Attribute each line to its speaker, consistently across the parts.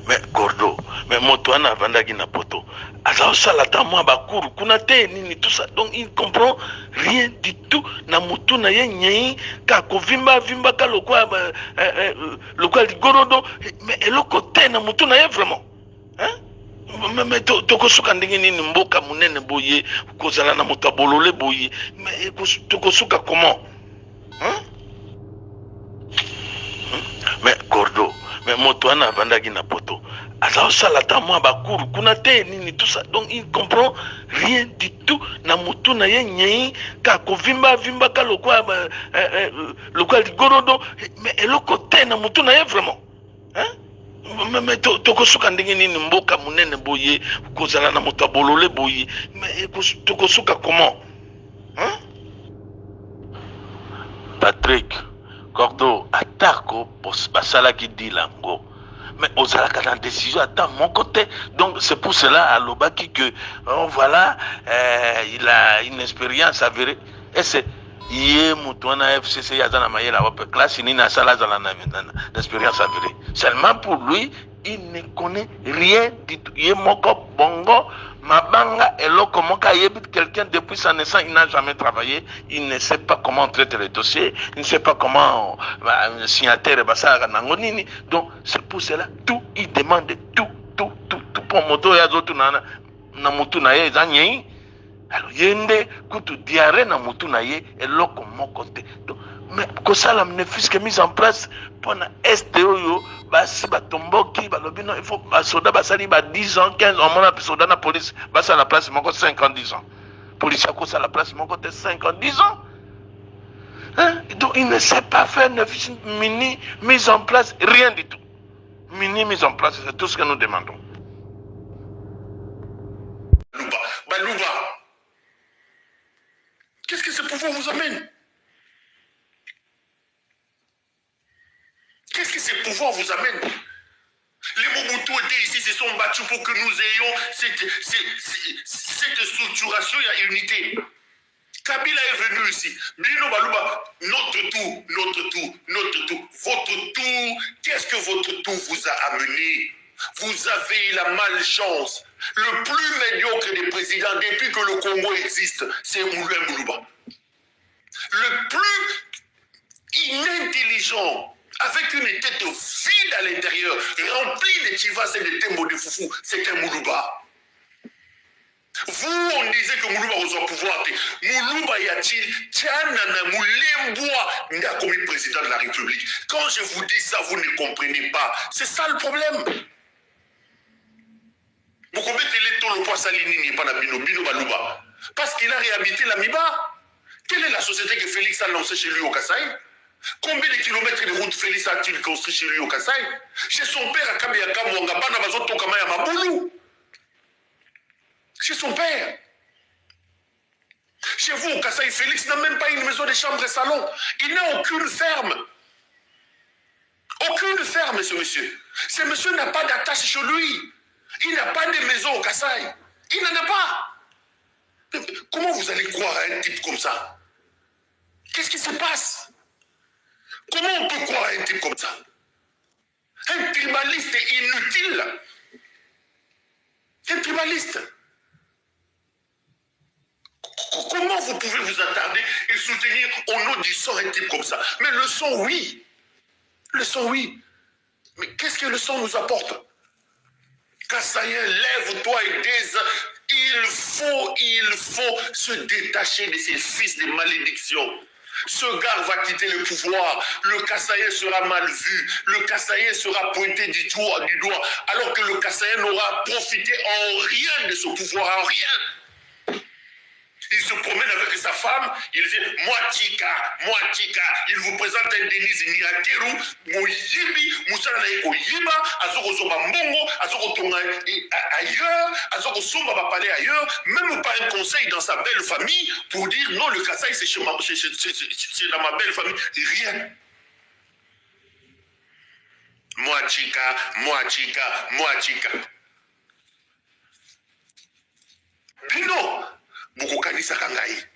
Speaker 1: Mais Gordo, mais Motoana Vandagi na poto. Asa salata moi bakuru kuna te nini tout ça. Donc il comprend rien du tout na mutu na ye nyei ka ko vimba ka lokwa ligorodo mais eloko te na mutu na ye vraiment. Hein? Mais tokosuka ndenge nini mboka munene boye kozala na moto abolole boye mais tokosuka comment? Hein? Mais Gordo, mais Motoana Vandagi na poto. Asa salata moi bakuru kuna te nini tout ça. Donc il comprend rien du tout na mutu na ye nyei ka ko vimba ka lokwa ligorodo mais eloko te na mutu na ye vraiment. Hein? Mais tokosuka ndenge nini mboka munene boye kozala na moto abolole boye mais tokosuka comment? Hein? Patrick Gordo atako basalaki dilango mais ozalaka na décision à mon côté. Donc c'est pour cela à Lobaki que voilà il a une expérience avérée et c'est Yé Moutouana FCC Yazana Mayela classe Nina Salazala d'expérience avérée. Seulement pour lui, il ne connaît rien du tout. Yé Moko Bongo, Mabanga et Loko Moka Yébit, quelqu'un depuis sa naissance, il n'a jamais travaillé, il ne sait pas comment traiter les dossiers, il ne sait pas comment signataire Bassara Nangonini. Donc c'est pour cela, tout, il demande tout pour moto Yazotu na Moutou Naye Zanyi. Alors yende kutu diarrhée na mutu na ye eloko moko te. Mais que ça la bénéfice que mise en place pendant STO yo basi batomboki balobino il faut basoda basali ba 10 ans 15 ans mona soda na police basa la place moko 5 ans 10 ans. Police ko ça la place moko te 5 ans 10 ans. Hein? Donc il ne sait pas faire une mini mise en place, rien du tout. Mini mise en place, c'est tout ce que nous demandons.
Speaker 2: Balouba. Qu'est-ce que ce pouvoir vous amène? Qu'est-ce que ce pouvoir vous amène? Les Mobutu étaient ici, se sont battus pour que nous ayons cette structuration et unité. Kabila est venu ici. Bino Balouba, notre tour. Votre tour, qu'est-ce que votre tour vous a amené? Vous avez la malchance. Le plus médiocre des présidents depuis que le Congo existe, c'est Moulin Moulouba. Le plus inintelligent, avec une tête vide à l'intérieur, remplie de chivas et de tembo de foufou, c'est un Moulouba. Vous, on disait que Moulouba was au pouvoir. Moulouba y-a-t-il Tchanana Moulemboua n'a commis président de la République. Quand je vous dis ça, vous ne comprenez pas. C'est ça le problème. Vous commettez les taux, le poids salini n'est pas la Bino Balouba. Parce qu'il a réhabilité la Miba. Quelle est la société que Félix a lancée chez lui au Kasaï? Combien de kilomètres de route Félix a-t-il construit chez lui au Kasaï? Chez son père à Kameyaka Mwangabana Bazoto Kamaya Maboulou. Chez son père. Chez vous au Kasaï, Félix n'a même pas une maison de chambre et salon. Il n'a aucune ferme. Aucune ferme, ce monsieur. Ce monsieur n'a pas d'attache chez lui. Il n'a pas de maison au Kasaï. Il n'en a pas. Comment vous allez croire à un type comme ça? Qu'est-ce qui se passe? Comment on peut croire à un type comme ça? Un tribaliste inutile. Un tribaliste. Comment vous pouvez vous attarder et soutenir au nom du sang un type comme ça? Mais le sang, oui. Le sang, oui. Mais qu'est-ce que le sang nous apporte? Kassaïen, lève-toi et dis, il faut se détacher de ces fils de malédiction. Ce gars va quitter le pouvoir, le Kassaïen sera mal vu, le Kassaïen sera pointé du doigt, alors que le Kassaïen n'aura profité en rien de ce pouvoir, en rien. Il se promène avec sa femme, il dit moi tika, il vous présente un Denise Niakeru, Moyibi, Moussala Naeko Yiba, Azoko Soba Mbongo, Azoko Tonga ailleurs, Azoko Somba va parler ailleurs, même pas un conseil dans sa belle famille pour dire non, le Kasaï c'est dans ma belle famille, rien. Moi tika. Bino. Beaucoup kanisa kangai.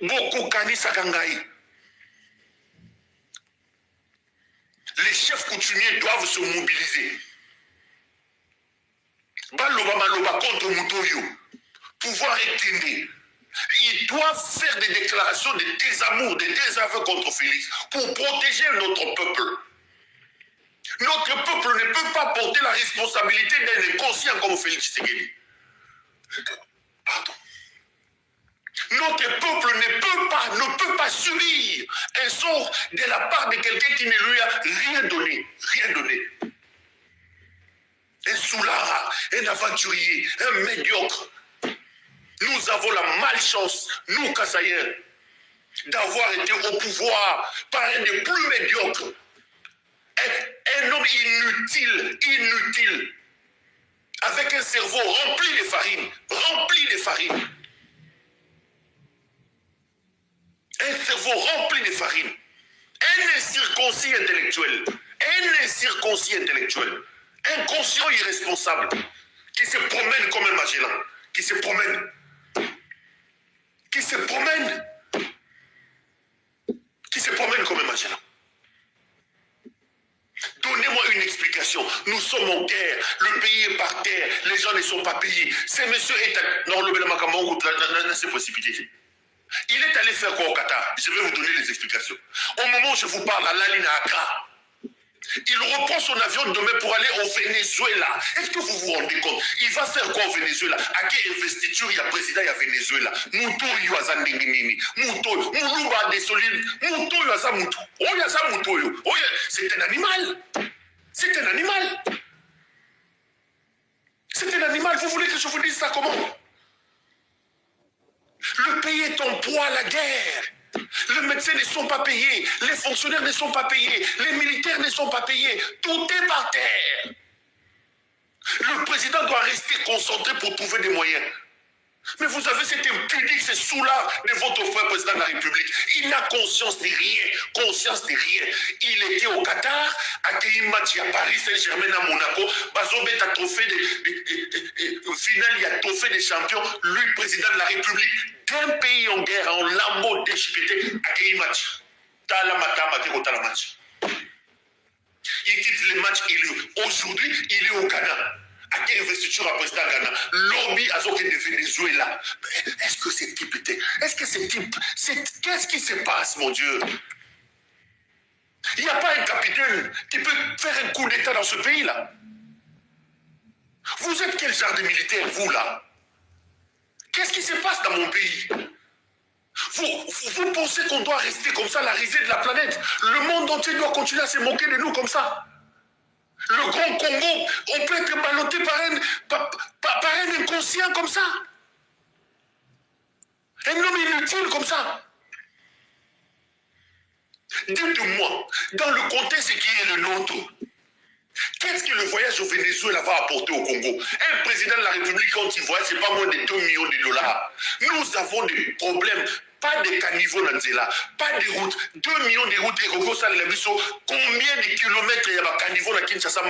Speaker 2: Beaucoup Kanisa Kangaï. Les chefs coutumiers doivent se mobiliser. Baloba Maloba contre Moutoyo. Pouvoir éteindre. Ils doivent faire des déclarations de désamour, de désaveu contre Félix pour protéger notre peuple. Notre peuple ne peut pas porter la responsabilité d'un inconscient comme Félix Tshisekedi. Pardon. Notre peuple ne peut pas subir un sort de la part de quelqu'un qui ne lui a rien donné. Rien donné. Un soulard, un aventurier, un médiocre. Nous avons la malchance, nous, Kassaïens, d'avoir été au pouvoir par un des plus médiocres. Un homme inutile, avec un cerveau rempli de farine. Un cerveau rempli de farine. Un incirconcis intellectuel. Inconscient irresponsable. Qui se promène comme un Magellan. Qui se promène comme un Magellan. Donnez-moi une explication. Nous sommes en guerre. Le pays est par terre. Les gens ne sont pas payés. Ce monsieur est dans ses possibilités. Il est allé faire quoi au Qatar? Je vais vous donner les explications. Au moment où je vous parle, à Lalina Accra, il reprend son avion demain pour aller au Venezuela. Est-ce que vous vous rendez compte? Il va faire quoi au Venezuela? À quelle investiture il y a président, il y a Venezuela? Moutou Yuaza Ndinginini. Moutou, Moulouba des solides. Moutou Yuaza Moutou. Oh Yuaza Moutou. Oh, c'est un animal. C'est un animal. Vous voulez que je vous dise ça comment? Le pays est en proie à la guerre. Les médecins ne sont pas payés, les fonctionnaires ne sont pas payés, les militaires ne sont pas payés. Tout est par terre. Le président doit rester concentré pour trouver des moyens. Mais vous avez cet impudique, ce soulard de votre frère président de la République. Il n'a conscience de rien. Il était au Qatar, à match à Paris Saint-Germain à Monaco. Bazobet a trophée au final, il y a trophée des champions. Lui, président de la République, d'un pays en guerre, en lambeau déchiqueté, à match. Il quitte les matchs, aujourd'hui, il est au Ghana. À quelle investiture à président Ghana? Lobby à Zoké de Venezuela. Est-ce que ce type était... Qu'est-ce qui se passe, mon Dieu? Il n'y a pas un capitaine qui peut faire un coup d'État dans ce pays-là. Vous êtes quel genre de militaire, vous, là? Qu'est-ce qui se passe dans mon pays? Vous pensez qu'on doit rester comme ça, la risée de la planète? Le monde entier doit continuer à se moquer de nous comme ça? Le Grand Congo, on peut être ballotté par un inconscient comme ça. Un homme inutile comme ça. Dites-moi, dans le contexte qui est le nôtre, qu'est-ce que le voyage au Venezuela va apporter au Congo? Un président de la République, quand il voyage, c'est pas moins de 2 millions de dollars. Nous avons des problèmes. Pas de caniveau dans Nzela, pas de routes, 2 millions de routes et combien de kilomètres il y a caniveau dans Kinshasa,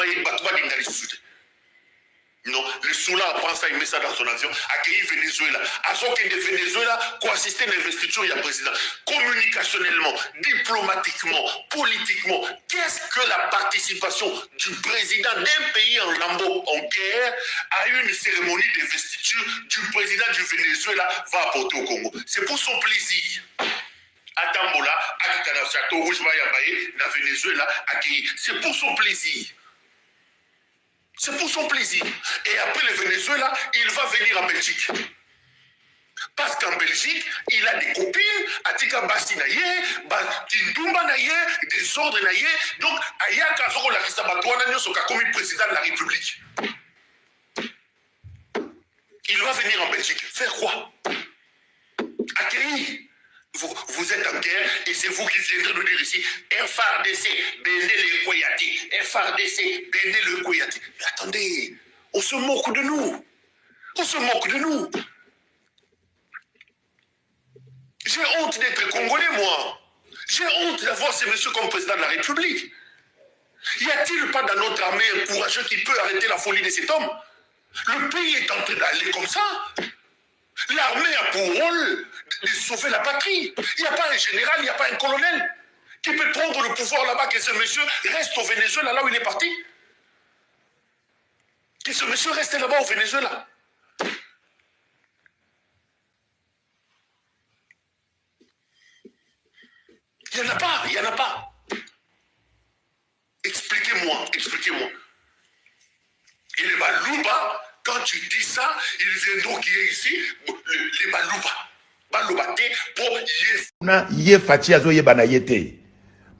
Speaker 2: non, le soulard prend ça, il met ça dans son avion, accueillir Venezuela. À ce que de Venezuela, quoi assister à l'investiture, il y a président. Communicationnellement, diplomatiquement, politiquement, qu'est-ce que la participation du président d'un pays en lambeau, en guerre, à une cérémonie d'investiture du président du Venezuela va apporter au Congo? C'est pour son plaisir. À Tambola, à Château Rouge, à Venezuela, accueillir. C'est pour son plaisir. C'est pour son plaisir. Et après le Venezuela, il va venir en Belgique. Parce qu'en Belgique, il a des copines, Atika Basti Naye, Tindumba Naye, des ordres Naye. Donc, Ayaka Zoro la Risabatouana Nyoso comme président de la République. Il va venir en Belgique. Faire quoi? Accueillir. Vous êtes en guerre et c'est vous qui viendrez nous dire ici FARDC, Bende le Koyati, FARDC, Bende le Koyati. Mais attendez, on se moque de nous. J'ai honte d'être Congolais, moi. J'ai honte d'avoir ces messieurs comme président de la République. Y a-t-il pas dans notre armée un courageux qui peut arrêter la folie de cet homme? Le pays est en train d'aller comme ça. L'armée a pour rôle de sauver la patrie. Il n'y a pas un général, il n'y a pas un colonel qui peut prendre le pouvoir là-bas, que ce monsieur reste au Venezuela, là où il est parti. Que ce monsieur reste là-bas au Venezuela. Il n'y en a pas, il n'y en a pas. Expliquez-moi, expliquez-moi. Et les Balouba, quand tu dis ça, ils viendront qui est ici, les Balouba. Balouba, pour
Speaker 3: Yé Fati azo ye bana yete.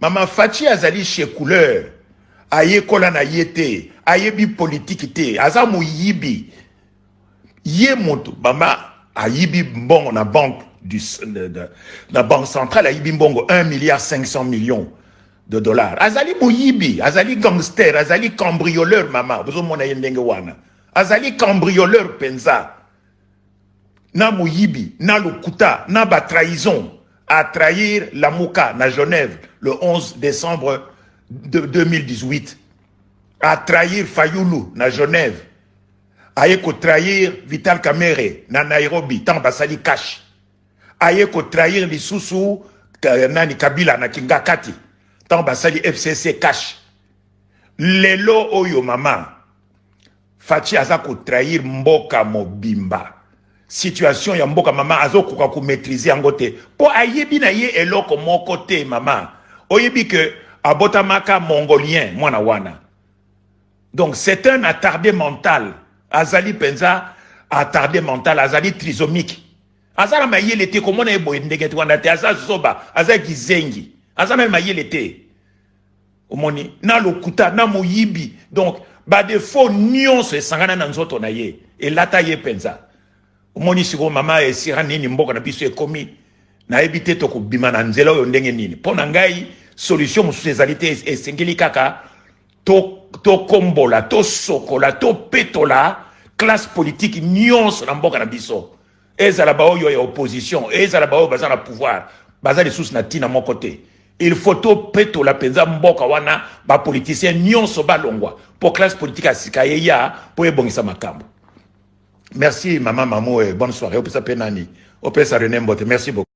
Speaker 3: Maman Fati azali chez couleur. Aye kola na yete. Aye bi politique te. Aza mu yibi. Yé monto. Mama ayibi mbongo na banque la banque centrale ayibi mbongo 1,5 milliard de dollars. Azali mu yibi. Azali gangster. Azali cambrioleur mama. Bozo mona yendenge wana. Azali cambrioleur penza. Na Mouyibi, na Lukuta, na ba trahison à trahir la Mouka na Genève le 11 décembre 2018, à trahir Fayoulou na Genève, à trahir Vital Kamerhe na Nairobi, tant basali cash, à trahir Lisusu nani Kabila na Kingakati, tant basali FCC cash. Lelo oyo mama, Fati azako trahir Mboka Mobimba. Situation ya mboka mama azokuka ku maîtriser angote po ayebi na ye eloko moko te mama oyebi que abotamaka mongolien mwana wana. Donc c'est un attardé mental, azali penza attardé mental, azali trisomique, azala mayele te komona ebo ndenge wana te, azali soba azali kizengi, azala mayele te omoni na lokuta na moyibi. Donc ba défaut nyonso sangana na nzoto na ye elata ye penza. Omoni siko mama esira nini mboka na biso ekomi na ebite to kubima na nzela oyo ndenge nini pona ngai solution mususu ezali te esengeli kaka to kombola to sokola to petola classe politique nyonso na mboka na biso ezala ba oyo ya opposition ezala ba oyo baza na pouvoir baza lisusu na tina moko te. Il faut to petola penza mboka wana ba politicien nyonso balongwa po classe politique asika ya po ebongisa makambo. Merci maman Mamou et bonne soirée. Au Pesa Penani, au Pesa René Mbote. Merci beaucoup.